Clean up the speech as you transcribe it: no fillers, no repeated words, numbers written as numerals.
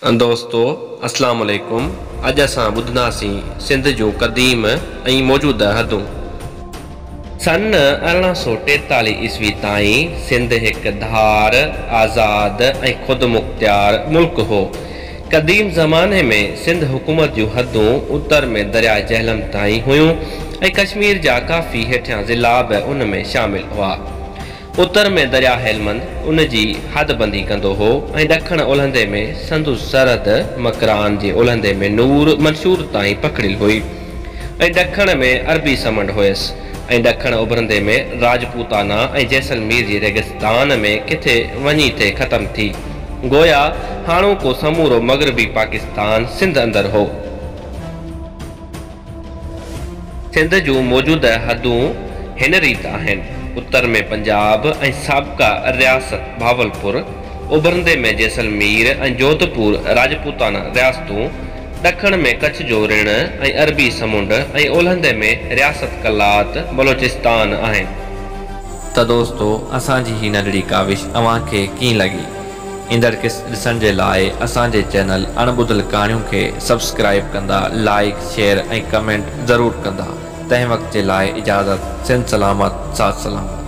दोस्तों अस्सलाम वालेकुम। अज असां ॿुधंदासीं सिंध जो क़दीम ऐं मौजूदा हदूं। सन 1843 ईस्वी ताईं सिंध एक धार, आज़ाद ऐं ख़ुद मुख्तियार मुल्क हो। क़दीम ज़माने में सिंध हुकूमत जूं हदूं उत्तर में दरिया जहलम ताईं हुयूं ऐं कश्मीर जा काफ़ी हेठियां ज़िला बि उन में शामिल हुआ। उत्तर में दरिया हेलमंद उन जी हदबंदी कंदो हो ऐं ॾखण ओलहंदे में संदु सरहद मकरान जे ओलहंदे में नूर मंसूर ताईं पकड़ियल हुई ऐं ॾखण में अरबी समंड हुयसि ऐं ॾखण उभरंदे में राजपूताना ऐं जैसलमेर जी रेगिस्तान में किथे वञी थे ख़तम थी। गोया हाणोको समूरो मग़रबी पाकिस्तान सिंध अंदर हो। सिंध जूं मौजूदा हदूं हिन रीत आहिनि। उत्तर में पंजाब ऐं साबका रियासत भावलपुर, उभरंदे में जैसलमेर ऐं जोधपुर राजपूताना रियासतूं, ॾखण में कच्छ जो ऋण ऐं अरबी समुंड ऐं ओलहंदे में रियासत कलात बलोचिस्तान आहिनि। त दोस्तों असांजी ही नंढड़ी काविश अव्हांखे कीअं लॻी? ईंदड़ ॾिसण जे लाइ असांजे चैनल अणॿुधल कहाणियूं खे सब्सक्राइब कंदा, लाइक शेयर ऐं कमेंट ज़रूरु कंदा। तंहिं वक़्त जे लाइ इजाज़त। सिंध सलामत, साथ सलाम।